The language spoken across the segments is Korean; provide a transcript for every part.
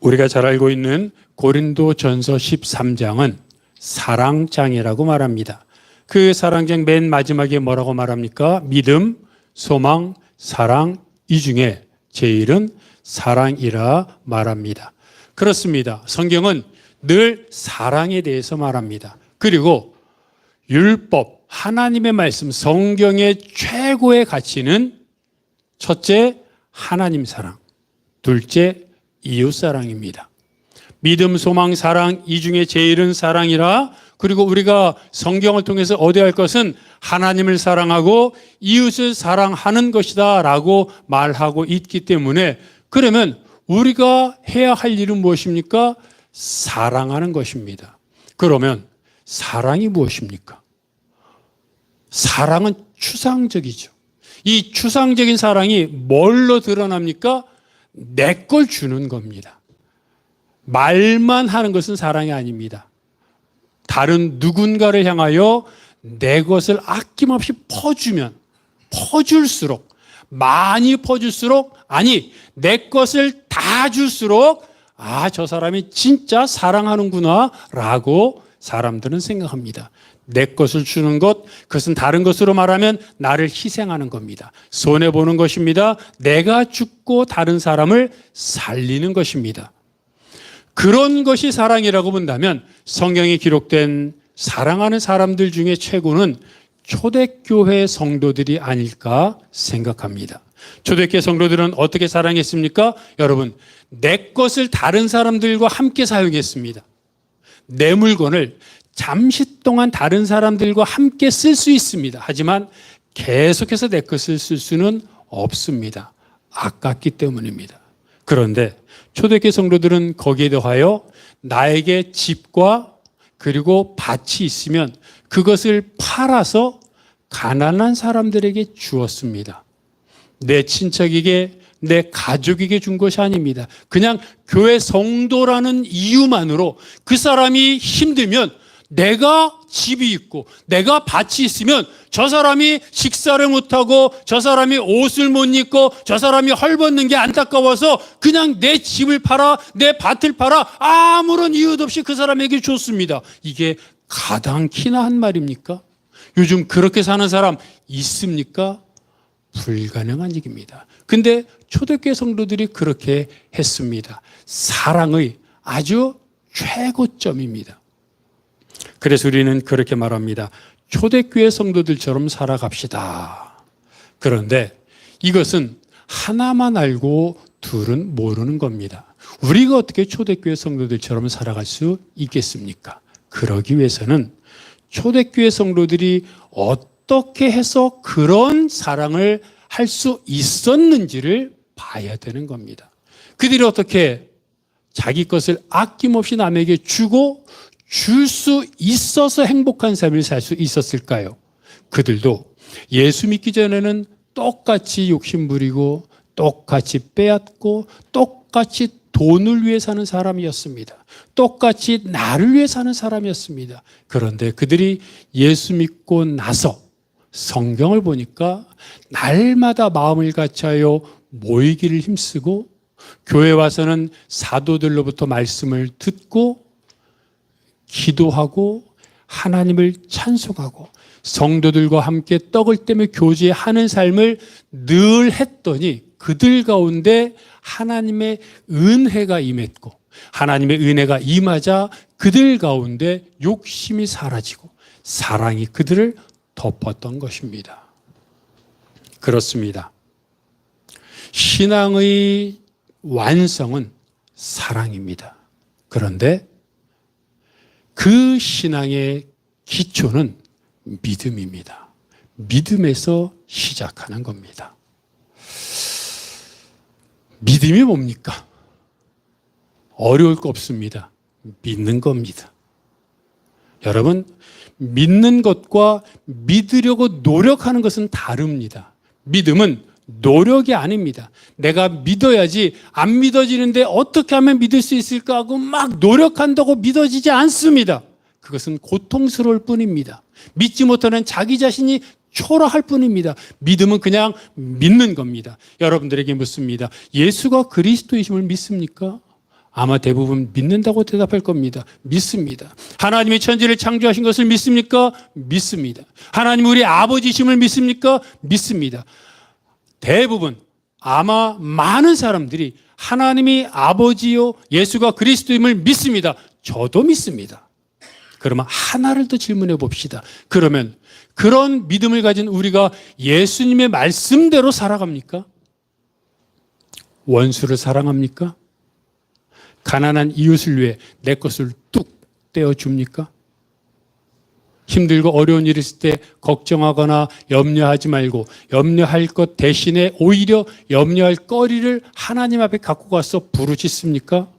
우리가 잘 알고 있는 고린도전서 13장은 사랑장이라고 말합니다. 그 사랑장 맨 마지막에 뭐라고 말합니까? 믿음, 소망, 사랑, 이 중에 제일은 사랑이라 말합니다. 그렇습니다. 성경은 늘 사랑에 대해서 말합니다. 그리고 율법, 하나님의 말씀, 성경의 최고의 가치는 첫째, 하나님 사랑, 둘째, 이웃 사랑입니다. 믿음, 소망, 사랑, 이 중에 제일은 사랑이라. 그리고 우리가 성경을 통해서 얻어야 할 것은 하나님을 사랑하고 이웃을 사랑하는 것이다 라고 말하고 있기 때문에, 그러면 우리가 해야 할 일은 무엇입니까? 사랑하는 것입니다. 그러면 사랑이 무엇입니까? 사랑은 추상적이죠. 이 추상적인 사랑이 뭘로 드러납니까? 내 걸 주는 겁니다. 말만 하는 것은 사랑이 아닙니다. 다른 누군가를 향하여 내 것을 아낌없이 퍼주면, 퍼줄수록, 많이 퍼줄수록, 아니 내 것을 다 줄수록 저 사람이 진짜 사랑하는구나 라고 사람들은 생각합니다. 내 것을 주는 것, 그것은 다른 것으로 말하면 나를 희생하는 겁니다. 손해보는 것입니다. 내가 죽고 다른 사람을 살리는 것입니다. 그런 것이 사랑이라고 본다면 성경에 기록된 사랑하는 사람들 중에 최고는 초대교회 성도들이 아닐까 생각합니다. 초대교회 성도들은 어떻게 사랑했습니까? 여러분, 내 것을 다른 사람들과 함께 사용했습니다. 내 물건을 잠시 동안 다른 사람들과 함께 쓸 수 있습니다. 하지만 계속해서 내 것을 쓸 수는 없습니다. 아깝기 때문입니다. 그런데 초대교회 성도들은 거기에 더하여 나에게 집과 그리고 밭이 있으면 그것을 팔아서 가난한 사람들에게 주었습니다. 내 친척에게, 내 가족에게 준 것이 아닙니다. 그냥 교회 성도라는 이유만으로 그 사람이 힘들면, 내가 집이 있고 내가 밭이 있으면 저 사람이 식사를 못하고 저 사람이 옷을 못 입고 저 사람이 헐벗는 게 안타까워서 그냥 내 집을 팔아, 내 밭을 팔아 아무런 이유도 없이 그 사람에게 줬습니다. 이게 가당키나 한 말입니까? 요즘 그렇게 사는 사람 있습니까? 불가능한 얘기입니다. 근데 초대교회 성도들이 그렇게 했습니다. 사랑의 아주 최고점입니다. 그래서 우리는 그렇게 말합니다. 초대교회 성도들처럼 살아갑시다. 그런데 이것은 하나만 알고 둘은 모르는 겁니다. 우리가 어떻게 초대교회 성도들처럼 살아갈 수 있겠습니까? 그러기 위해서는 초대교회 성도들이 어떻게 해서 그런 사랑을 할 수 있었는지를 봐야 되는 겁니다. 그들이 어떻게 자기 것을 아낌없이 남에게 주고 줄 수 있어서 행복한 삶을 살 수 있었을까요? 그들도 예수 믿기 전에는 똑같이 욕심 부리고 똑같이 빼앗고 똑같이 돈을 위해 사는 사람이었습니다. 똑같이 나를 위해 사는 사람이었습니다. 그런데 그들이 예수 믿고 나서 성경을 보니까 날마다 마음을 같이하여 모이기를 힘쓰고 교회 와서는 사도들로부터 말씀을 듣고 기도하고 하나님을 찬송하고 성도들과 함께 떡을 떼며 교제하는 삶을 늘 했더니 그들 가운데 하나님의 은혜가 임했고, 하나님의 은혜가 임하자 그들 가운데 욕심이 사라지고 사랑이 그들을 덮었던 것입니다. 그렇습니다. 신앙의 완성은 사랑입니다. 그런데 그 신앙의 기초는 믿음입니다. 믿음에서 시작하는 겁니다. 믿음이 뭡니까? 어려울 거 없습니다. 믿는 겁니다. 여러분, 믿는 것과 믿으려고 노력하는 것은 다릅니다. 믿음은 노력이 아닙니다. 내가 믿어야지, 안 믿어지는데 어떻게 하면 믿을 수 있을까 하고 막 노력한다고 믿어지지 않습니다. 그것은 고통스러울 뿐입니다. 믿지 못하는 자기 자신이 초라할 뿐입니다. 믿음은 그냥 믿는 겁니다. 여러분들에게 묻습니다. 예수가 그리스도이심을 믿습니까? 아마 대부분 믿는다고 대답할 겁니다. 믿습니다. 하나님이 천지를 창조하신 것을 믿습니까? 믿습니다. 하나님 우리 아버지심을 믿습니까? 믿습니다. 대부분 아마 많은 사람들이 하나님이 아버지요 예수가 그리스도임을 믿습니다. 저도 믿습니다. 그러면 하나를 더 질문해 봅시다. 그러면 그런 믿음을 가진 우리가 예수님의 말씀대로 살아갑니까? 원수를 사랑합니까? 가난한 이웃을 위해 내 것을 뚝 떼어줍니까? 힘들고 어려운 일 있을 때 걱정하거나 염려하지 말고 염려할 것 대신에 오히려 염려할 거리를 하나님 앞에 갖고 가서 부르짖습니까?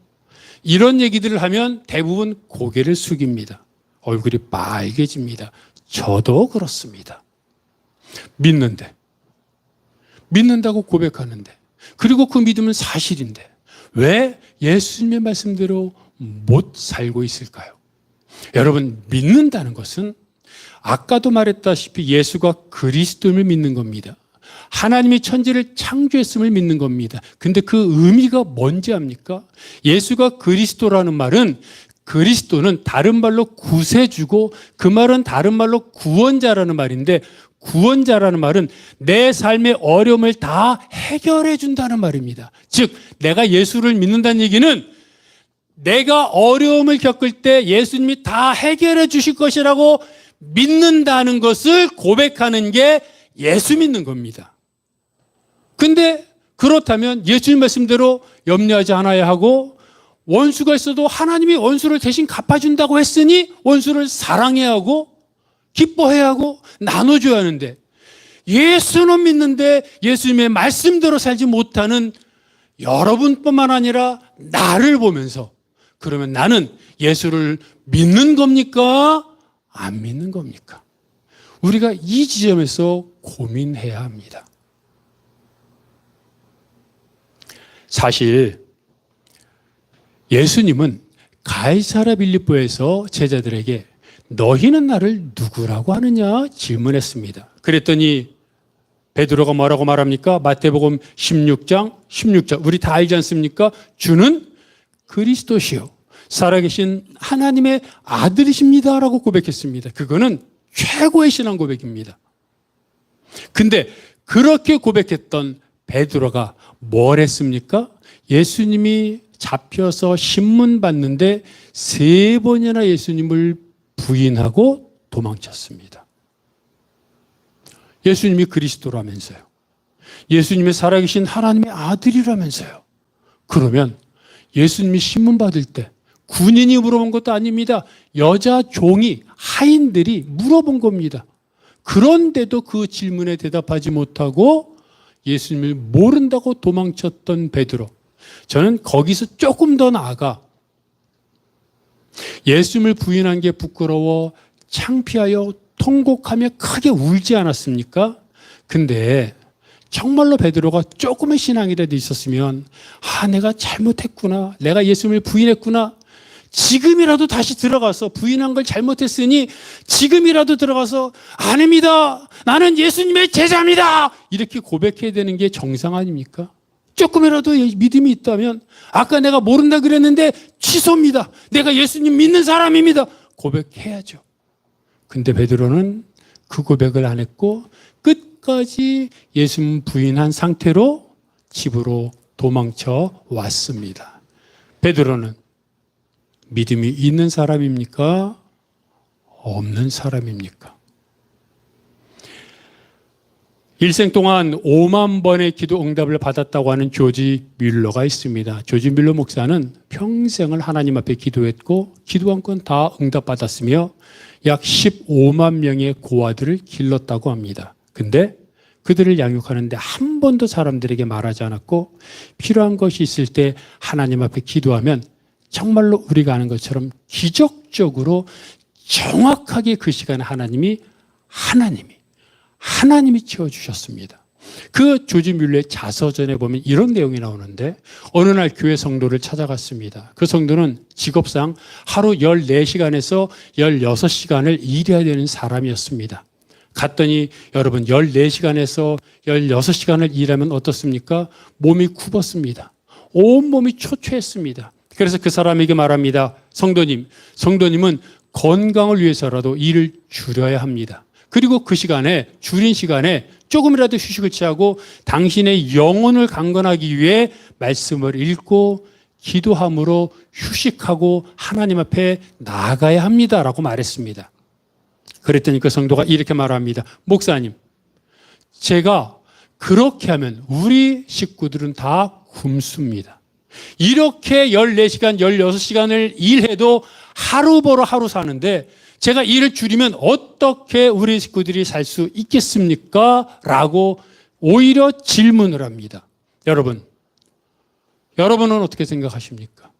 이런 얘기들을 하면 대부분 고개를 숙입니다. 얼굴이 빨개집니다. 저도 그렇습니다. 믿는다고 고백하는데, 그리고 그 믿음은 사실인데 왜 예수님의 말씀대로 못 살고 있을까요? 여러분, 믿는다는 것은 아까도 말했다시피 예수가 그리스도임을 믿는 겁니다. 하나님이 천지를 창조했음을 믿는 겁니다. 근데 그 의미가 뭔지 압니까? 예수가 그리스도라는 말은, 그리스도는 다른 말로 구세주고 그 말은 다른 말로 구원자라는 말인데, 구원자라는 말은 내 삶의 어려움을 다 해결해 준다는 말입니다. 즉 내가 예수를 믿는다는 얘기는 내가 어려움을 겪을 때 예수님이 다 해결해 주실 것이라고 믿는다는 것을 고백하는 게 예수 믿는 겁니다. 근데 그렇다면 예수님 말씀대로 염려하지 않아야 하고, 원수가 있어도 하나님이 원수를 대신 갚아준다고 했으니 원수를 사랑해야 하고 기뻐해야 하고 나눠줘야 하는데, 예수는 믿는데 예수님의 말씀대로 살지 못하는 여러분뿐만 아니라 나를 보면서, 그러면 나는 예수를 믿는 겁니까? 안 믿는 겁니까? 우리가 이 지점에서 고민해야 합니다. 사실 예수님은 가이사랴 빌립보에서 제자들에게 너희는 나를 누구라고 하느냐 질문했습니다. 그랬더니 베드로가 뭐라고 말합니까? 마태복음 16장 16절 우리 다 알지 않습니까? 주는 그리스도시요 살아계신 하나님의 아들이십니다라고 고백했습니다. 그거는 최고의 신앙 고백입니다. 근데 그렇게 고백했던 베드로가 뭘 했습니까? 예수님이 잡혀서 신문 받는데 3번이나 예수님을 부인하고 도망쳤습니다. 예수님이 그리스도라면서요. 예수님이 살아계신 하나님의 아들이라면서요. 그러면 예수님이 신문 받을 때 군인이 물어본 것도 아닙니다. 여자 종이, 하인들이 물어본 겁니다. 그런데도 그 질문에 대답하지 못하고 예수님을 모른다고 도망쳤던 베드로. 저는 거기서 조금 더 나아가 예수님을 부인한 게 부끄러워 창피하여 통곡하며 크게 울지 않았습니까? 근데 정말로 베드로가 조금의 신앙이라도 있었으면 내가 잘못했구나, 내가 예수님을 부인했구나, 지금이라도 다시 들어가서 부인한 걸 잘못했으니 지금이라도 들어가서 아닙니다, 나는 예수님의 제자입니다, 이렇게 고백해야 되는 게 정상 아닙니까? 조금이라도 믿음이 있다면 아까 내가 모른다 그랬는데 취소입니다, 내가 예수님 믿는 사람입니다, 고백해야죠. 근데 베드로는 그 고백을 안 했고 끝까지 예수님 부인한 상태로 집으로 도망쳐 왔습니다. 베드로는 믿음이 있는 사람입니까? 없는 사람입니까? 일생 동안 5만 번의 기도 응답을 받았다고 하는 조지 뮬러가 있습니다. 조지 뮬러 목사는 평생을 하나님 앞에 기도했고 기도한 건 다 응답받았으며 약 15만 명의 고아들을 길렀다고 합니다. 근데 그들을 양육하는데 한 번도 사람들에게 말하지 않았고 필요한 것이 있을 때 하나님 앞에 기도하면 정말로 우리가 아는 것처럼 기적적으로 정확하게 그 시간에 하나님이 채워주셨습니다. 그 조지 뮬러의 자서전에 보면 이런 내용이 나오는데, 어느 날 교회 성도를 찾아갔습니다. 그 성도는 직업상 하루 14시간에서 16시간을 일해야 되는 사람이었습니다. 갔더니 여러분 14시간에서 16시간을 일하면 어떻습니까? 몸이 굽었습니다. 온몸이 초췌했습니다. 그래서 그 사람에게 말합니다. 성도님은 건강을 위해서라도 일을 줄여야 합니다. 그리고 그 시간에, 줄인 시간에 조금이라도 휴식을 취하고 당신의 영혼을 강건하기 위해 말씀을 읽고 기도함으로 휴식하고 하나님 앞에 나아가야 합니다라고 말했습니다. 그랬더니 그 성도가 이렇게 말합니다. 목사님, 제가 그렇게 하면 우리 식구들은 다 굶습니다. 이렇게 14시간, 16시간을 일해도 하루 벌어 하루 사는데 제가 일을 줄이면 어떻게 우리 식구들이 살 수 있겠습니까? 라고 오히려 질문을 합니다. 여러분은 어떻게 생각하십니까?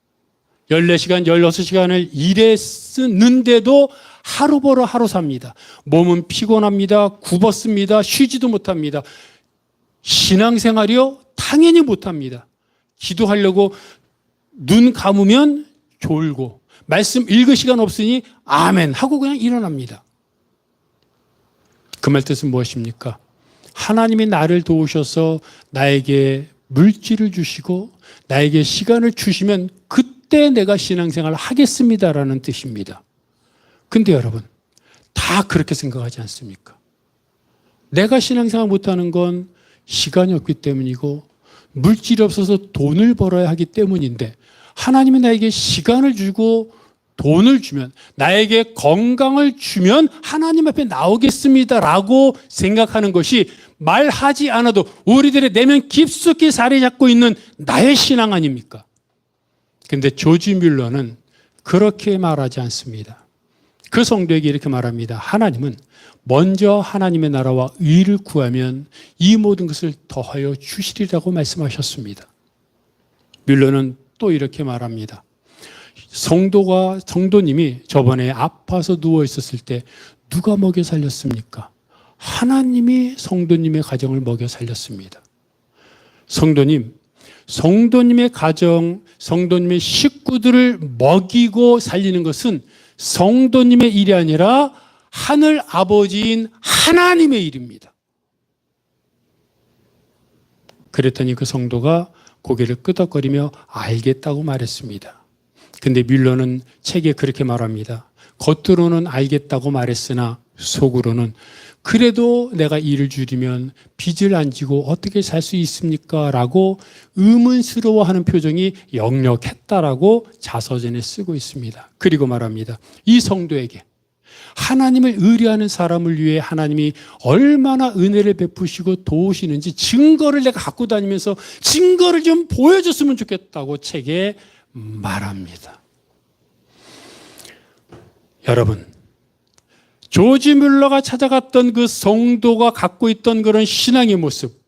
14시간, 16시간을 일했는데도 하루 벌어 하루 삽니다. 몸은 피곤합니다. 굽었습니다. 쉬지도 못합니다. 신앙생활이요? 당연히 못합니다. 기도하려고 눈 감으면 졸고 말씀 읽을 시간 없으니 아멘 하고 그냥 일어납니다. 그 말 뜻은 무엇입니까? 하나님이 나를 도우셔서 나에게 물질을 주시고 나에게 시간을 주시면 그때 내가 신앙생활을 하겠습니다라는 뜻입니다. 근데 여러분, 다 그렇게 생각하지 않습니까? 내가 신앙생활 못하는 건 시간이 없기 때문이고 물질이 없어서 돈을 벌어야 하기 때문인데 하나님이 나에게 시간을 주고 돈을 주면, 나에게 건강을 주면 하나님 앞에 나오겠습니다라고 생각하는 것이 말하지 않아도 우리들의 내면 깊숙이 자리 잡고 있는 나의 신앙 아닙니까? 근데 조지 뮬러는 그렇게 말하지 않습니다. 그 성도에게 이렇게 말합니다. 하나님은 먼저 하나님의 나라와 의를 구하면 이 모든 것을 더하여 주시리라고 말씀하셨습니다. 뮬러는 또 이렇게 말합니다. 성도님이 저번에 아파서 누워 있었을 때 누가 먹여 살렸습니까? 하나님이 성도님의 가정을 먹여 살렸습니다. 성도님의 가정, 성도님의 식구들을 먹이고 살리는 것은 성도님의 일이 아니라 하늘 아버지인 하나님의 일입니다. 그랬더니 그 성도가 고개를 끄덕거리며 알겠다고 말했습니다. 근데 뮬러는 책에 그렇게 말합니다. 겉으로는 알겠다고 말했으나 속으로는 그래도 내가 일을 줄이면 빚을 안 지고 어떻게 살 수 있습니까? 라고 의문스러워하는 표정이 역력했다라고 자서전에 쓰고 있습니다. 그리고 말합니다. 이 성도에게 하나님을 의뢰하는 사람을 위해 하나님이 얼마나 은혜를 베푸시고 도우시는지 증거를 내가 갖고 다니면서 증거를 좀 보여줬으면 좋겠다고 책에 말합니다. 여러분, 조지 뮬러가 찾아갔던 그 성도가 갖고 있던 그런 신앙의 모습,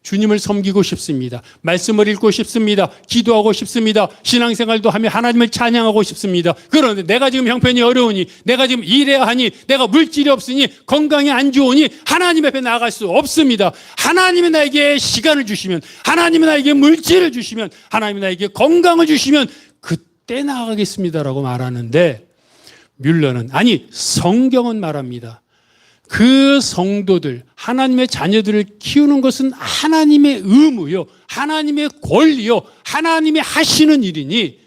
주님을 섬기고 싶습니다. 말씀을 읽고 싶습니다. 기도하고 싶습니다. 신앙생활도 하며 하나님을 찬양하고 싶습니다. 그런데 내가 지금 형편이 어려우니, 내가 지금 일해야 하니, 내가 물질이 없으니, 건강이 안 좋으니 하나님 앞에 나아갈 수 없습니다. 하나님이 나에게 시간을 주시면, 하나님이 나에게 물질을 주시면, 하나님이 나에게 건강을 주시면 그때 나아가겠습니다라고 말하는데, 뮬러는, 아니 성경은 말합니다. 그 성도들, 하나님의 자녀들을 키우는 것은 하나님의 의무요, 하나님의 권리요, 하나님이 하시는 일이니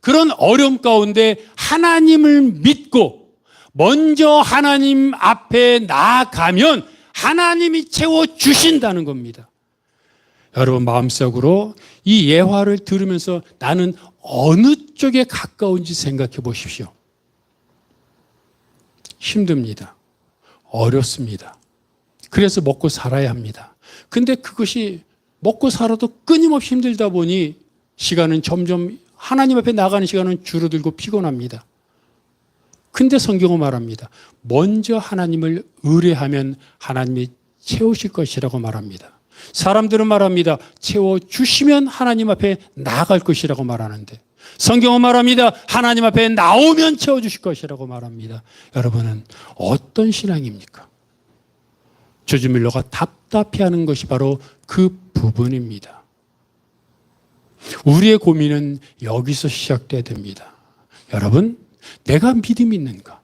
그런 어려움 가운데 하나님을 믿고 먼저 하나님 앞에 나아가면 하나님이 채워주신다는 겁니다. 여러분, 마음속으로 이 예화를 들으면서 나는 어느 쪽에 가까운지 생각해 보십시오. 힘듭니다. 어렵습니다. 그래서 먹고 살아야 합니다. 근데 그것이 먹고 살아도 끊임없이 힘들다 보니 시간은 점점 하나님 앞에 나가는 시간은 줄어들고 피곤합니다. 근데 성경은 말합니다. 먼저 하나님을 의뢰하면 하나님이 채우실 것이라고 말합니다. 사람들은 말합니다. 채워주시면 하나님 앞에 나아갈 것이라고 말하는데 성경은 말합니다. 하나님 앞에 나오면 채워주실 것이라고 말합니다. 여러분은 어떤 신앙입니까? 조지 뮬러가 답답해하는 것이 바로 그 부분입니다. 우리의 고민은 여기서 시작돼야 됩니다. 여러분, 내가 믿음이 있는가?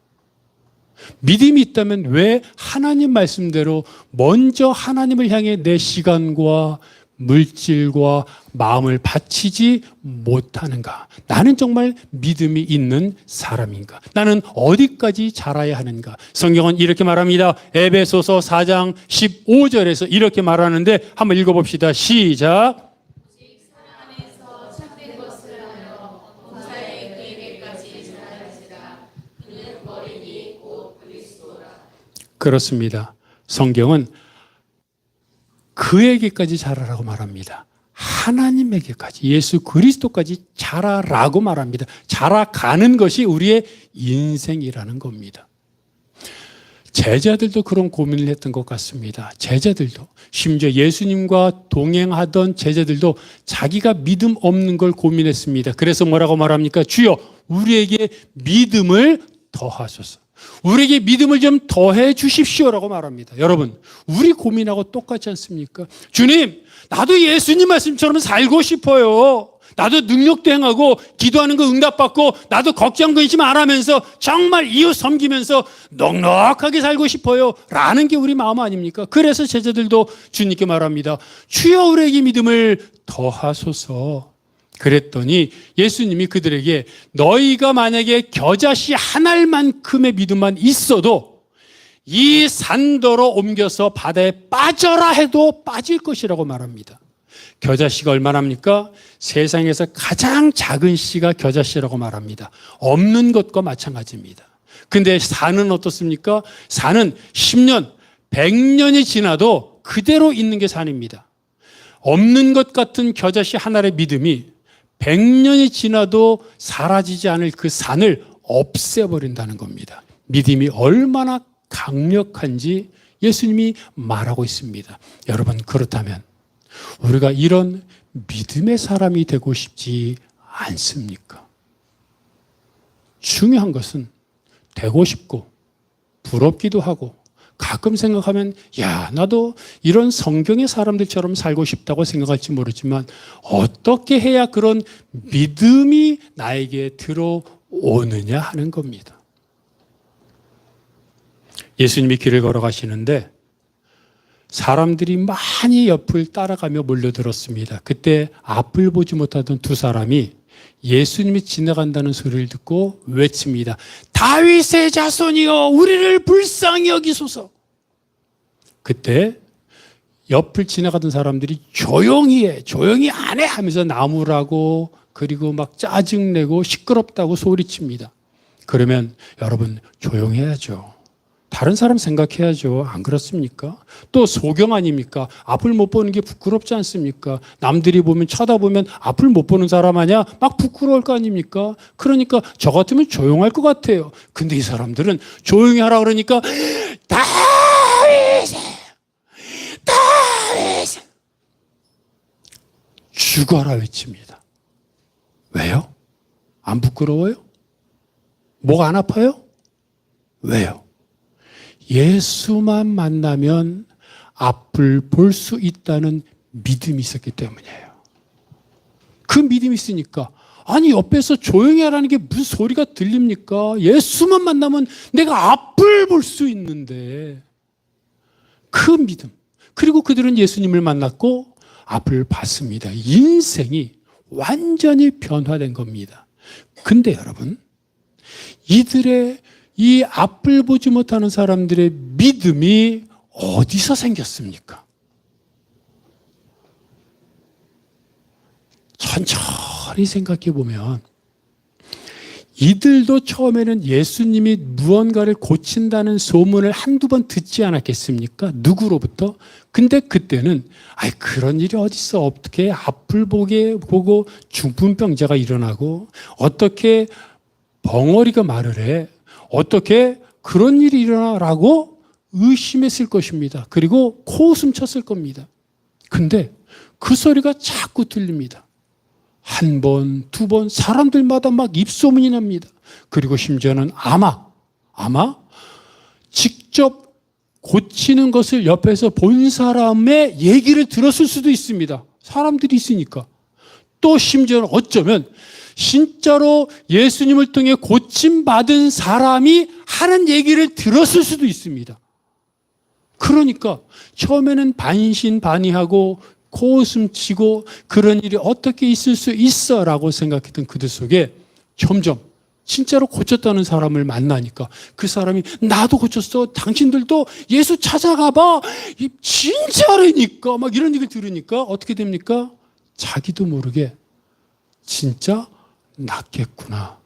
믿음이 있다면 왜 하나님 말씀대로 먼저 하나님을 향해 내 시간과 물질과 마음을 바치지 못하는가? 나는 정말 믿음이 있는 사람인가? 나는 어디까지 자라야 하는가? 성경은 이렇게 말합니다. 에베소서 4장 15절에서 이렇게 말하는데 한번 읽어봅시다. 시작. 그렇습니다. 성경은 그에게까지 자라라고 말합니다. 하나님에게까지, 예수 그리스도까지 자라라고 말합니다. 자라가는 것이 우리의 인생이라는 겁니다. 제자들도 그런 고민을 했던 것 같습니다. 제자들도, 심지어 예수님과 동행하던 제자들도 자기가 믿음 없는 걸 고민했습니다. 그래서 뭐라고 말합니까? 주여, 우리에게 믿음을 더하소서. 우리에게 믿음을 좀 더해 주십시오라고 말합니다. 여러분, 우리 고민하고 똑같지 않습니까? 주님, 나도 예수님 말씀처럼 살고 싶어요. 나도 능력도 행하고 기도하는 거 응답받고 나도 걱정 근심 안 하면서 정말 이웃 섬기면서 넉넉하게 살고 싶어요 라는 게 우리 마음 아닙니까? 그래서 제자들도 주님께 말합니다. 주여, 우리에게 믿음을 더하소서. 그랬더니 예수님이 그들에게 너희가 만약에 겨자씨 한 알만큼의 믿음만 있어도 이 산더러 옮겨서 바다에 빠져라 해도 빠질 것이라고 말합니다. 겨자씨가 얼마나입니까? 세상에서 가장 작은 씨가 겨자씨라고 말합니다. 없는 것과 마찬가지입니다. 근데 산은 어떻습니까? 산은 10년, 100년이 지나도 그대로 있는 게 산입니다. 없는 것 같은 겨자씨 하나의 믿음이 100년이 지나도 사라지지 않을 그 산을 없애버린다는 겁니다. 믿음이 얼마나 강력한지 예수님이 말하고 있습니다. 여러분, 그렇다면 우리가 이런 믿음의 사람이 되고 싶지 않습니까? 중요한 것은 되고 싶고 부럽기도 하고 가끔 생각하면 야, 나도 이런 성경의 사람들처럼 살고 싶다고 생각할지 모르지만 어떻게 해야 그런 믿음이 나에게 들어오느냐 하는 겁니다. 예수님이 길을 걸어가시는데 사람들이 많이 옆을 따라가며 몰려들었습니다. 그때 앞을 보지 못하던 두 사람이 예수님이 지나간다는 소리를 듣고 외칩니다. 다윗의 자손이여, 우리를 불쌍히 여기소서. 그때 옆을 지나가던 사람들이 조용히 해, 조용히 안 해 하면서 나무라고 그리고 막 짜증내고 시끄럽다고 소리칩니다. 그러면 여러분 조용해야죠. 다른 사람 생각해야죠. 안 그렇습니까? 또 소경 아닙니까? 앞을 못 보는 게 부끄럽지 않습니까? 남들이 보면 쳐다보면 앞을 못 보는 사람 아니야? 막 부끄러울 거 아닙니까? 그러니까 저 같으면 조용할 것 같아요. 근데 이 사람들은 조용히 하라 그러니까 다윗 죽어라 외칩니다. 왜요? 안 부끄러워요? 목 안 아파요? 왜요? 예수만 만나면 앞을 볼 수 있다는 믿음이 있었기 때문이에요. 그 믿음이 있으니까 아니 옆에서 조용히 하라는 게 무슨 소리가 들립니까? 예수만 만나면 내가 앞을 볼 수 있는데 그 믿음. 그리고 그들은 예수님을 만났고 앞을 봤습니다. 인생이 완전히 변화된 겁니다. 근데 여러분, 이들의 이 앞을 보지 못하는 사람들의 믿음이 어디서 생겼습니까? 천천히 생각해 보면 이들도 처음에는 예수님이 무언가를 고친다는 소문을 한두 번 듣지 않았겠습니까? 누구로부터? 근데 그때는 그런 일이 어딨어? 어떻게 앞을 보고 중풍병자가 일어나고 어떻게 벙어리가 말을 해? 어떻게 그런 일이 일어나라고 의심했을 것입니다. 그리고 코웃음 쳤을 겁니다. 근데 그 소리가 자꾸 들립니다. 한 번, 두 번 사람들마다 막 입소문이 납니다. 그리고 심지어는 아마 직접 고치는 것을 옆에서 본 사람의 얘기를 들었을 수도 있습니다. 사람들이 있으니까. 또 심지어는 어쩌면 진짜로 예수님을 통해 고침받은 사람이 하는 얘기를 들었을 수도 있습니다. 그러니까 처음에는 반신반의하고 코웃음 치고 그런 일이 어떻게 있을 수 있어 라고 생각했던 그들 속에 점점 진짜로 고쳤다는 사람을 만나니까 그 사람이 나도 고쳤어. 당신들도 예수 찾아가봐. 진짜라니까. 막 이런 얘기를 들으니까 어떻게 됩니까? 자기도 모르게 진짜 낫겠구나.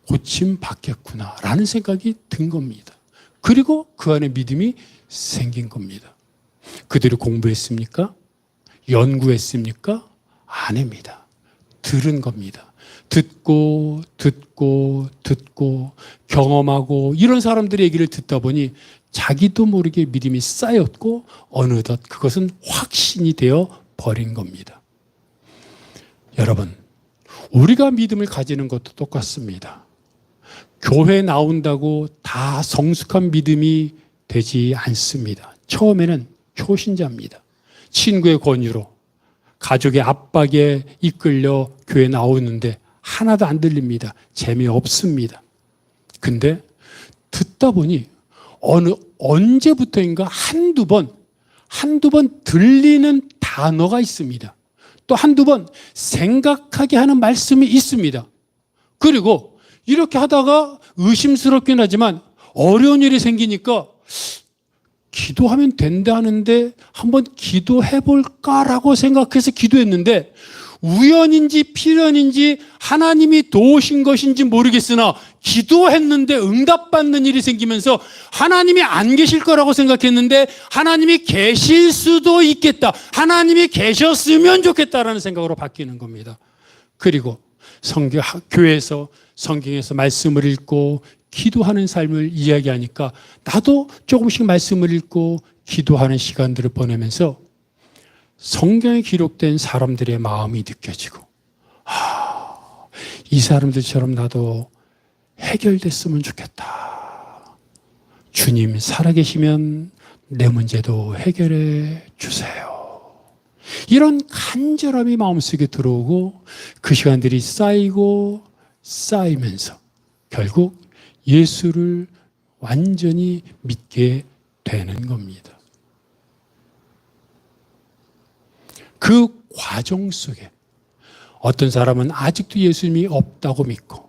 고침 받겠구나. 라는 생각이 든 겁니다. 그리고 그 안에 믿음이 생긴 겁니다. 그들이 공부했습니까? 연구했습니까? 아닙니다. 들은 겁니다. 듣고 경험하고 이런 사람들의 얘기를 듣다 보니 자기도 모르게 믿음이 쌓였고 어느덧 그것은 확신이 되어 버린 겁니다. 여러분, 우리가 믿음을 가지는 것도 똑같습니다. 교회 나온다고 다 성숙한 믿음이 되지 않습니다. 처음에는 초신자입니다. 친구의 권유로, 가족의 압박에 이끌려 교회 나오는데 하나도 안 들립니다. 재미없습니다. 근데 듣다 보니 언제부터인가 한두 번 들리는 단어가 있습니다. 또 한두 번 생각하게 하는 말씀이 있습니다. 그리고 이렇게 하다가 의심스럽긴 하지만 어려운 일이 생기니까 기도하면 된다 하는데 한번 기도해 볼까라고 생각해서 기도했는데 우연인지 필연인지 하나님이 도우신 것인지 모르겠으나 기도했는데 응답받는 일이 생기면서 하나님이 안 계실 거라고 생각했는데 하나님이 계실 수도 있겠다. 하나님이 계셨으면 좋겠다라는 생각으로 바뀌는 겁니다. 그리고 교회에서 성경에서 말씀을 읽고 기도하는 삶을 이야기하니까 나도 조금씩 말씀을 읽고 기도하는 시간들을 보내면서 성경에 기록된 사람들의 마음이 느껴지고 이 사람들처럼 나도 해결됐으면 좋겠다. 주님 살아계시면 내 문제도 해결해 주세요. 이런 간절함이 마음속에 들어오고 그 시간들이 쌓이고 쌓이면서 결국 예수를 완전히 믿게 되는 겁니다. 그 과정 속에 어떤 사람은 아직도 예수님이 없다고 믿고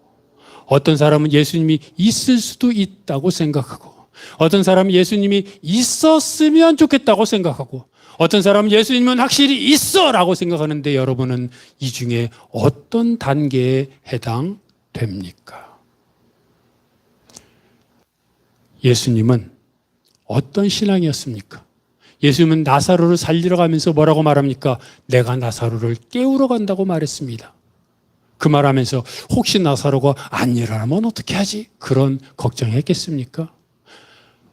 어떤 사람은 예수님이 있을 수도 있다고 생각하고 어떤 사람은 예수님이 있었으면 좋겠다고 생각하고 어떤 사람은 예수님은 확실히 있어라고 생각하는데 여러분은 이 중에 어떤 단계에 해당됩니까? 예수님은 어떤 신앙이었습니까? 예수님은 나사로를 살리러 가면서 뭐라고 말합니까? 내가 나사로를 깨우러 간다고 말했습니다. 그 말하면서 혹시 나사로가 안 일어나면 어떻게 하지? 그런 걱정했겠습니까?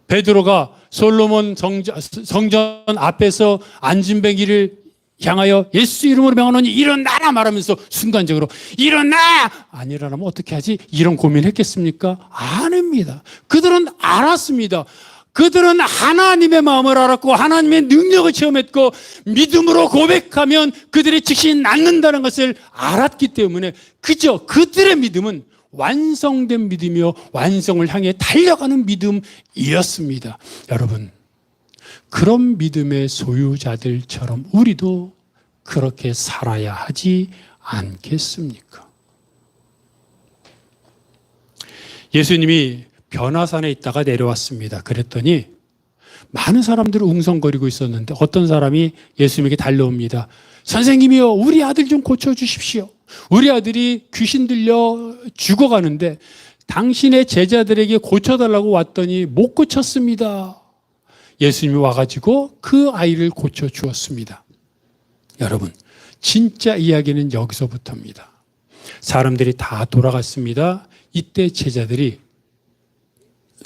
베드로가 솔로몬 성전 앞에서 안진뱅이를 향하여 예수 이름으로 명하노니 일어나라 말하면서 순간적으로 일어나! 안 일어나면 어떻게 하지? 이런 고민했겠습니까? 아닙니다. 그들은 알았습니다. 그들은 하나님의 마음을 알았고 하나님의 능력을 체험했고 믿음으로 고백하면 그들의 즉시 낫는다는 것을 알았기 때문에 그저 그들의 믿음은 완성된 믿음이요 완성을 향해 달려가는 믿음이었습니다. 여러분, 그런 믿음의 소유자들처럼 우리도 그렇게 살아야 하지 않겠습니까? 예수님이 변화산에 있다가 내려왔습니다. 그랬더니 많은 사람들이 웅성거리고 있었는데 어떤 사람이 예수님에게 달려옵니다. 선생님이요, 우리 아들 좀 고쳐주십시오. 우리 아들이 귀신 들려 죽어가는데 당신의 제자들에게 고쳐달라고 왔더니 못 고쳤습니다. 예수님이 와가지고 그 아이를 고쳐주었습니다. 여러분, 진짜 이야기는 여기서부터입니다. 사람들이 다 돌아갔습니다. 이때 제자들이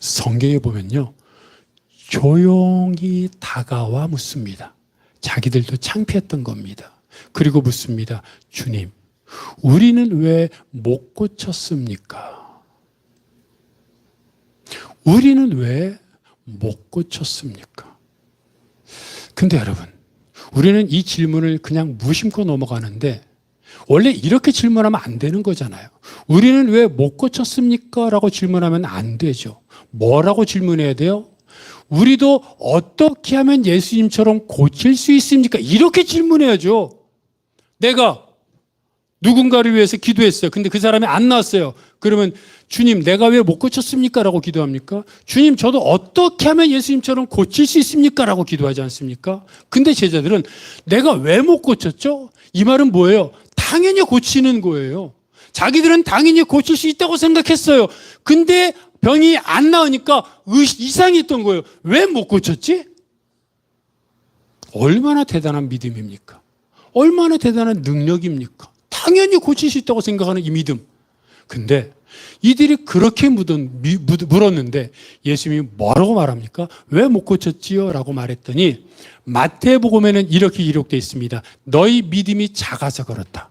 성경에 보면요, 조용히 다가와 묻습니다. 자기들도 창피했던 겁니다. 그리고 묻습니다. 주님, 우리는 왜 못 고쳤습니까? 우리는 왜 못 고쳤습니까? 근데 여러분, 우리는 이 질문을 그냥 무심코 넘어가는데 원래 이렇게 질문하면 안 되는 거잖아요. 우리는 왜 못 고쳤습니까? 라고 질문하면 안 되죠. 뭐라고 질문해야 돼요? 우리도 어떻게 하면 예수님처럼 고칠 수 있습니까? 이렇게 질문해야죠. 내가 누군가를 위해서 기도했어요. 근데 그 사람이 안 나왔어요. 그러면 주님, 내가 왜 못 고쳤습니까? 라고 기도합니까? 주님, 저도 어떻게 하면 예수님처럼 고칠 수 있습니까? 라고 기도하지 않습니까? 근데 제자들은 내가 왜 못 고쳤죠? 이 말은 뭐예요? 당연히 고치는 거예요. 자기들은 당연히 고칠 수 있다고 생각했어요. 근데 병이 안 나으니까 이상했던 거예요. 왜 못 고쳤지? 얼마나 대단한 믿음입니까? 얼마나 대단한 능력입니까? 당연히 고칠 수 있다고 생각하는 이 믿음. 근데 이들이 그렇게 물었는데 예수님이 뭐라고 말합니까? 왜 못 고쳤지요? 라고 말했더니 마태복음에는 이렇게 기록되어 있습니다. 너희 믿음이 작아서 그렇다.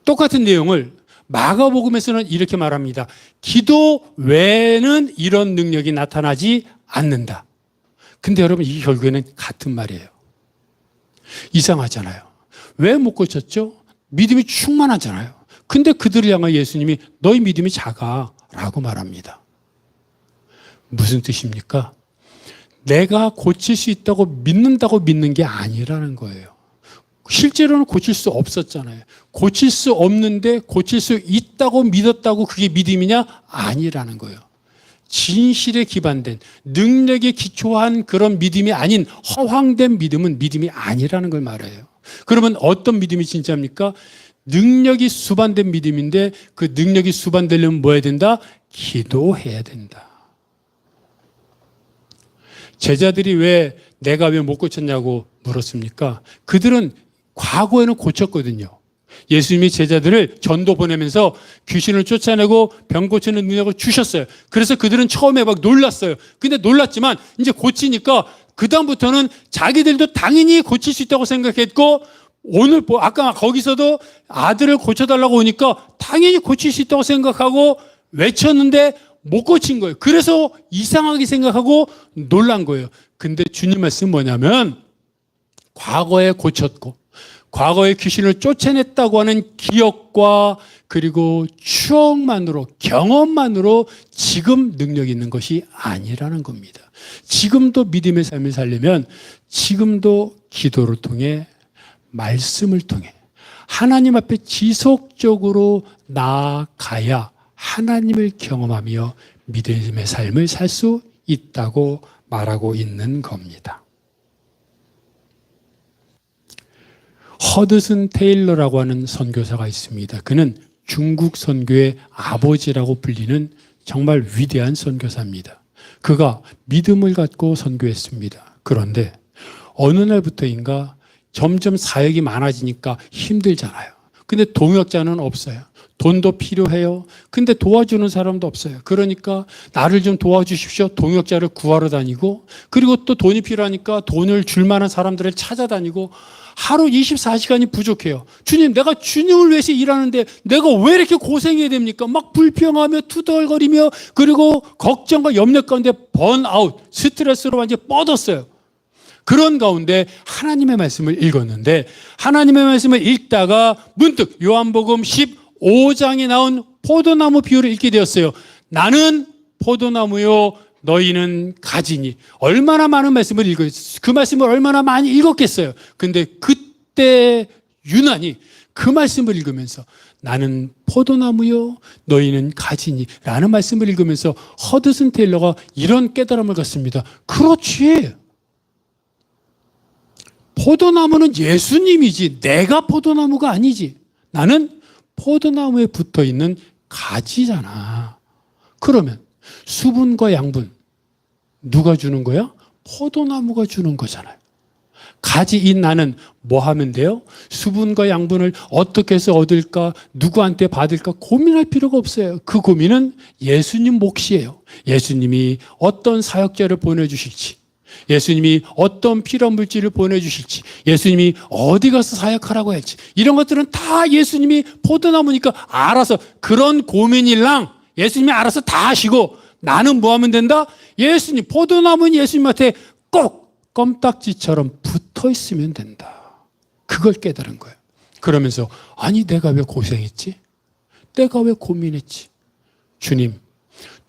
똑같은 내용을 마가복음에서는 이렇게 말합니다. 기도 외에는 이런 능력이 나타나지 않는다. 근데 여러분, 이게 결국에는 같은 말이에요. 이상하잖아요. 왜 못 고쳤죠? 믿음이 충만하잖아요. 근데 그들을 향해 예수님이 너희 믿음이 작아 라고 말합니다. 무슨 뜻입니까? 내가 고칠 수 있다고 믿는다고 믿는 게 아니라는 거예요. 실제로는 고칠 수 없었잖아요. 고칠 수 없는데 고칠 수 있다고 믿었다고 그게 믿음이냐? 아니라는 거예요. 진실에 기반된 능력에 기초한 그런 믿음이 아닌 허황된 믿음은 믿음이 아니라는 걸 말해요. 그러면 어떤 믿음이 진짜입니까? 능력이 수반된 믿음인데 그 능력이 수반되려면 뭐 해야 된다? 기도해야 된다. 제자들이 왜 내가 왜 못 고쳤냐고 물었습니까? 그들은 과거에는 고쳤거든요. 예수님이 제자들을 전도 보내면서 귀신을 쫓아내고 병 고치는 능력을 주셨어요. 그래서 그들은 처음에 막 놀랐어요. 근데 놀랐지만 이제 고치니까 그다음부터는 자기들도 당연히 고칠 수 있다고 생각했고 오늘 아까 거기서도 아들을 고쳐달라고 오니까 당연히 고칠 수 있다고 생각하고 외쳤는데 못 고친 거예요. 그래서 이상하게 생각하고 놀란 거예요. 근데 주님 말씀은 뭐냐면 과거에 고쳤고 과거에 귀신을 쫓아냈다고 하는 기억과 그리고 추억만으로 경험만으로 지금 능력이 있는 것이 아니라는 겁니다. 지금도 믿음의 삶을 살려면 지금도 기도를 통해 말씀을 통해 하나님 앞에 지속적으로 나아가야 하나님을 경험하며 믿음의 삶을 살 수 있다고 말하고 있는 겁니다. 허드슨 테일러라고 하는 선교사가 있습니다. 그는 중국 선교의 아버지라고 불리는 정말 위대한 선교사입니다. 그가 믿음을 갖고 선교했습니다. 그런데 어느 날부터인가 점점 사역이 많아지니까 힘들잖아요. 근데 동역자는 없어요. 돈도 필요해요. 근데 도와주는 사람도 없어요. 그러니까 나를 좀 도와주십시오. 동역자를 구하러 다니고 그리고 또 돈이 필요하니까 돈을 줄 만한 사람들을 찾아다니고 하루 24시간이 부족해요. 주님, 내가 주님을 위해서 일하는데 내가 왜 이렇게 고생해야 됩니까? 막 불평하며 투덜거리며 그리고 걱정과 염려 가운데 번아웃, 스트레스로 완전히 뻗었어요. 그런 가운데 하나님의 말씀을 읽었는데 하나님의 말씀을 읽다가 문득 요한복음 15장에 나온 포도나무 비유를 읽게 되었어요. 나는 포도나무요 너희는 가지니. 얼마나 많은 말씀을 읽었어요. 그 말씀을 얼마나 많이 읽었겠어요. 근데 그때 유난히 그 말씀을 읽으면서 나는 포도나무요 너희는 가지니 라는 말씀을 읽으면서 허드슨 테일러가 이런 깨달음을 갖습니다. 그렇지. 포도나무는 예수님이지 내가 포도나무가 아니지. 나는 포도나무에 붙어있는 가지잖아. 그러면 수분과 양분 누가 주는 거야? 포도나무가 주는 거잖아요. 가지인 나는 뭐 하면 돼요? 수분과 양분을 어떻게 해서 얻을까? 누구한테 받을까? 고민할 필요가 없어요. 그 고민은 예수님 몫이에요. 예수님이 어떤 사역자를 보내주실지 예수님이 어떤 필요한 물질을 보내주실지 예수님이 어디 가서 사역하라고 할지 이런 것들은 다 예수님이 포도나무니까 알아서 그런 고민일랑 예수님이 알아서 다 하시고 나는 뭐 하면 된다? 예수님, 포도나무는 예수님한테 꼭 껌딱지처럼 붙어 있으면 된다. 그걸 깨달은 거예요. 그러면서 아니 내가 왜 고생했지? 내가 왜 고민했지?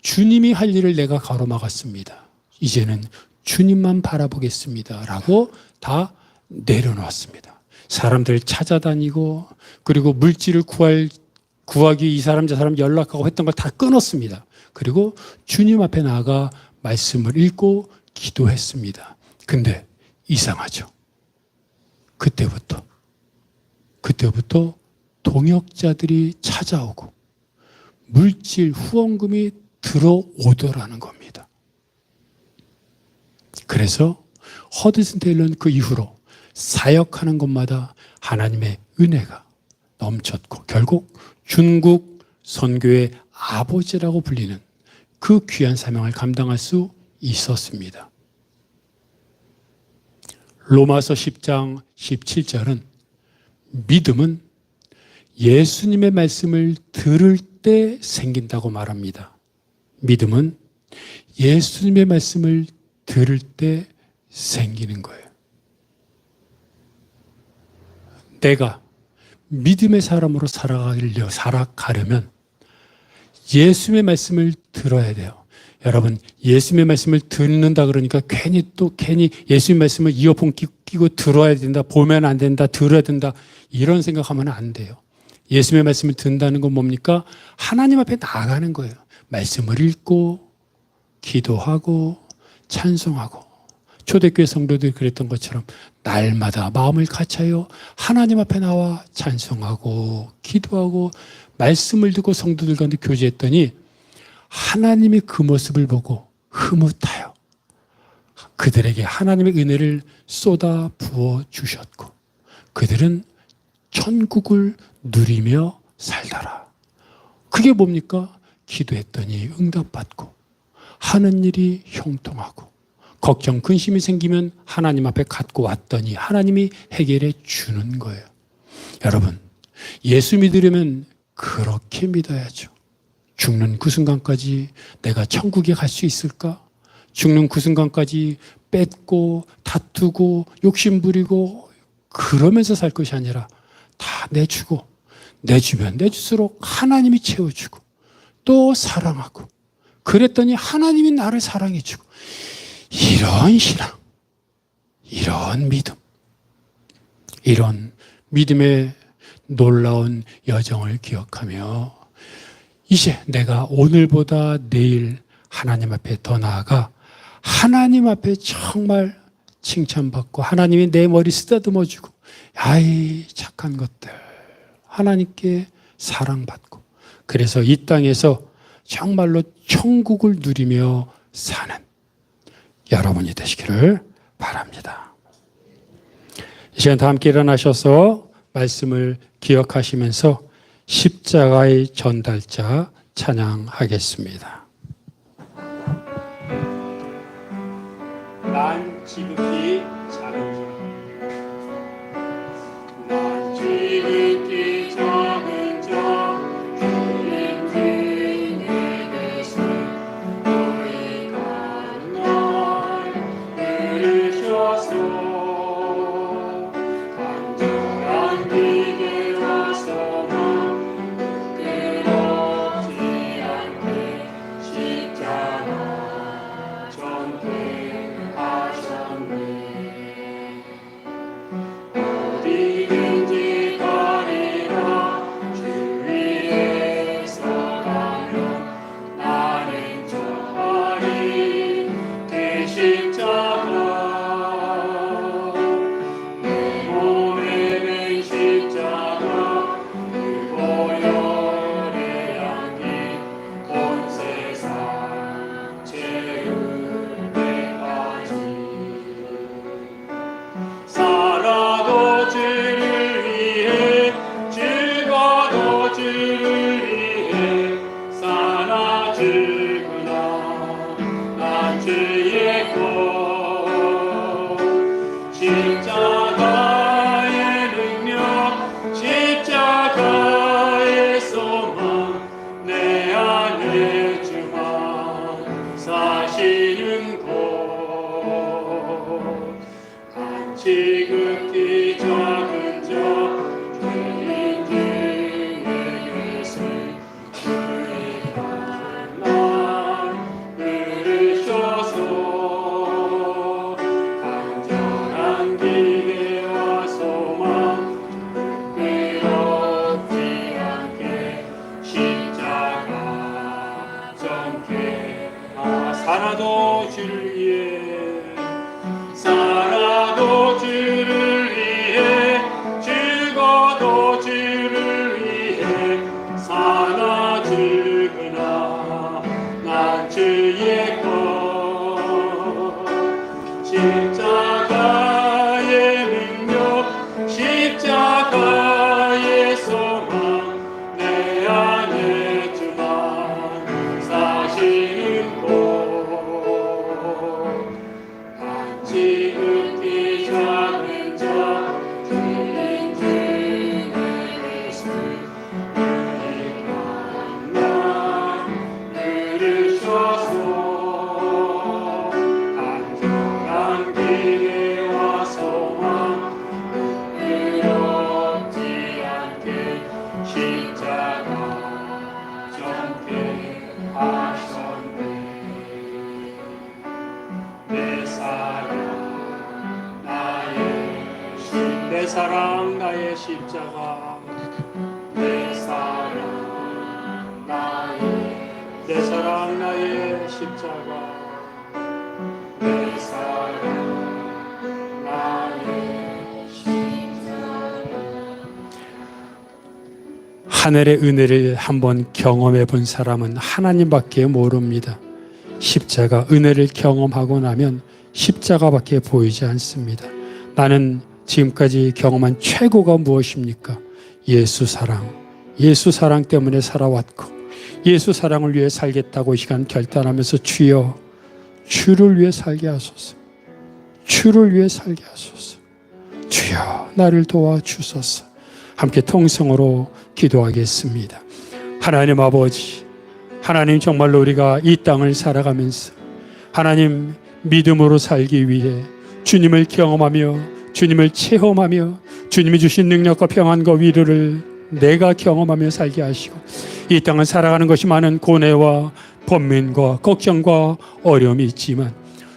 주님이 할 일을 내가 가로막았습니다. 이제는 주님만 바라보겠습니다 라고 다 내려놓았습니다. 사람들 찾아다니고 그리고 물질을 구하기 이 사람 저 사람 연락하고 했던 걸 다 끊었습니다. 그리고 주님 앞에 나아가 말씀을 읽고 기도했습니다. 근데 이상하죠. 그때부터 동역자들이 찾아오고 물질 후원금이 들어오더라는 겁니다. 그래서 허드슨 테일러는 그 이후로 사역하는 곳마다 하나님의 은혜가 넘쳤고 결국 중국 선교의 아버지라고 불리는 그 귀한 사명을 감당할 수 있었습니다. 로마서 10장 17절은 믿음은 예수님의 말씀을 들을 때 생긴다고 말합니다. 믿음은 예수님의 말씀을 들을 때 생기는 거예요. 내가 믿음의 사람으로 살아가려면 예수님의 말씀을 들어야 돼요. 여러분, 예수님의 말씀을 듣는다 그러니까 괜히 예수님의 말씀을 이어폰 끼고 들어야 된다, 보면 안 된다, 들어야 된다 이런 생각하면 안 돼요. 예수님의 말씀을 듣는다는 건 뭡니까? 하나님 앞에 나아가는 거예요. 말씀을 읽고 기도하고 찬송하고 초대교회 성도들이 그랬던 것처럼 날마다 마음을 같이하여 하나님 앞에 나와 찬송하고 기도하고 말씀을 듣고 성도들 가운데 교제했더니 하나님이 그 모습을 보고 흐뭇하여 그들에게 하나님의 은혜를 쏟아 부어 주셨고 그들은 천국을 누리며 살더라. 그게 뭡니까? 기도했더니 응답받고 하는 일이 형통하고 걱정, 근심이 생기면 하나님 앞에 갖고 왔더니 하나님이 해결해 주는 거예요. 여러분, 예수 믿으려면 그렇게 믿어야죠. 죽는 그 순간까지 내가 천국에 갈 수 있을까? 죽는 그 순간까지 뺏고 다투고 욕심 부리고 그러면서 살 것이 아니라 다 내주고 내주면 내줄수록 하나님이 채워주고 또 사랑하고 그랬더니 하나님이 나를 사랑해주고 이런 신앙, 이런 믿음, 이런 믿음의 놀라운 여정을 기억하며 이제 내가 오늘보다 내일 하나님 앞에 더 나아가 하나님 앞에 정말 칭찬받고 하나님이 내 머리 쓰다듬어주고 아이 착한 것들 하나님께 사랑받고 그래서 이 땅에서 정말로 천국을 누리며 사는 여러분이 되시기를 바랍니다. 이 시간 다 함께 일어나셔서 말씀을 기억하시면서 십자가의 전달자 찬양하겠습니다. 난 지극히 작은 자, 난 지극히 작은 자, 주님 등에 계신 너희가 날 들으셔서 간절한 기계 와서만 부끄럽지 않게 십자가 전행하셨네. 어디든지 가리라 주 위에서 가면 나는 저리 그 십자가 내 몸에 맨 십자가 그 보혈의 향기 온 세상 채울 때까지 살아도 주를 위해 죽어도 주를 위해 살아 죽으나 난 주의 것 십자가의 능력 십자가의 소망 내 안에 주만 사시는 곳 난 지극히 작은 자 주님 등에 계신 주의가 날 부르셔서 살아도 주를 위해, 살아도 주를 위해, 죽어도 주를 위해, 사나 죽으나 난 주의 것. 십자가의 능력, 십자가의 소망, 내 안에 주만 사시는 곳. 한치 흙이 작은 자 주인 주의 예수, 이 강난 들으셔서 내 사랑 나의 십자가, 내 사랑 나의 십자가, 내 사랑 나의 십자가. 하늘의 은혜를 한번 경험해 본 사람은 하나님밖에 모릅니다. 십자가 은혜를 경험하고 나면 십자가밖에 보이지 않습니다. 나는 지금까지 경험한 최고가 무엇입니까? 예수 사랑. 예수 사랑 때문에 살아왔고 예수 사랑을 위해 살겠다고 이 시간 결단하면서 주여 주를 위해 살게 하소서. 주를 위해 살게 하소서. 주여 나를 도와주소서. 함께 통성으로 기도하겠습니다. 하나님 아버지, 하나님 정말로 우리가 이 땅을 살아가면서 하나님 믿음으로 살기 위해 주님을 경험하며 주님을 체험하며 주님이 주신 능력과 평안과 위로를 내가 경험하며 살게 하시고 이 땅을 살아가는 것이 많은 고뇌와 번민과 걱정과 어려움이 있지만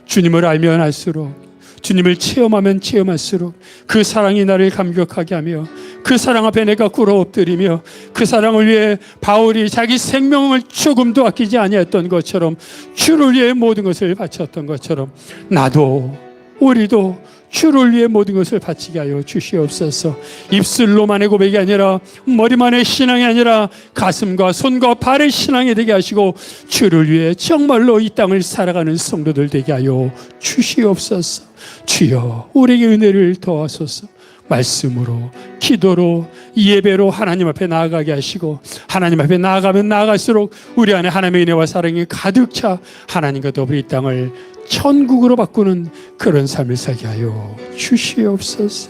주님을 알면 알수록 주님을 체험하면 체험할수록 그 사랑이 나를 감격하게 하며 그 사랑 앞에 내가 꿇어 엎드리며 그 사랑을 위해 바울이 자기 생명을 조금도 아끼지 아니했던 것처럼 주를 위해 모든 것을 바쳤던 것처럼 나도 우리도 주를 위해 모든 것을 바치게 하여 주시옵소서. 입술로만의 고백이 아니라 머리만의 신앙이 아니라 가슴과 손과 발의 신앙이 되게 하시고 주를 위해 정말로 이 땅을 살아가는 성도들 되게 하여 주시옵소서. 주여 우리에게 은혜를 더하소서. 말씀으로 기도로 예배로 하나님 앞에 나아가게 하시고 하나님 앞에 나아가면 나아갈수록 우리 안에 하나님의 은혜와 사랑이 가득 차 하나님과 더불어 이 땅을 천국으로 바꾸는 그런 삶을 살게 하여 주시옵소서.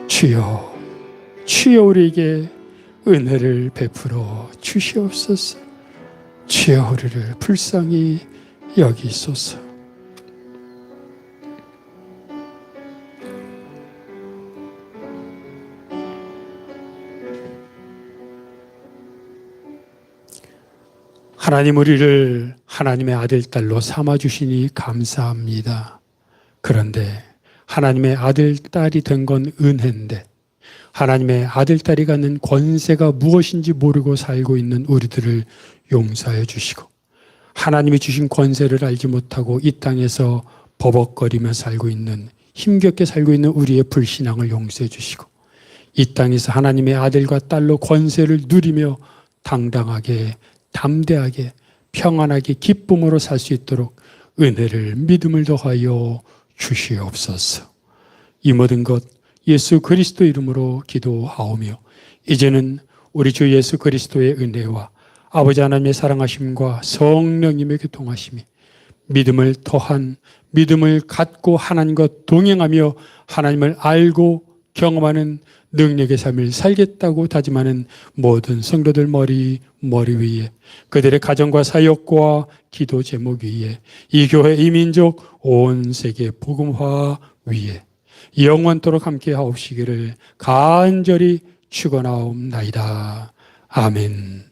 주여 주여 우리에게 은혜를 베풀어 주시옵소서. 주여 우리를 불쌍히 여기소서. 하나님 우리를 하나님의 아들, 딸로 삼아주시니 감사합니다. 그런데 하나님의 아들, 딸이 된 건 은혜인데 하나님의 아들, 딸이 갖는 권세가 무엇인지 모르고 살고 있는 우리들을 용서해 주시고 하나님이 주신 권세를 알지 못하고 이 땅에서 버벅거리며 살고 있는 힘겹게 살고 있는 우리의 불신앙을 용서해 주시고 이 땅에서 하나님의 아들과 딸로 권세를 누리며 당당하게 담대하게 평안하게 기쁨으로 살 수 있도록 은혜를 믿음을 더하여 주시옵소서. 이 모든 것 예수 그리스도 이름으로 기도하오며 이제는 우리 주 예수 그리스도의 은혜와 아버지 하나님의 사랑하심과 성령님의 교통하심이 믿음을 더한 믿음을 갖고 하나님과 동행하며 하나님을 알고 경험하는 능력의 삶을 살겠다고 다짐하는 모든 성도들 머리 위에 그들의 가정과 사역과 기도 제목 위에 이 교회 이 민족 온 세계 복음화 위에 영원토록 함께 하옵시기를 간절히 축원하옵나이다. 아멘.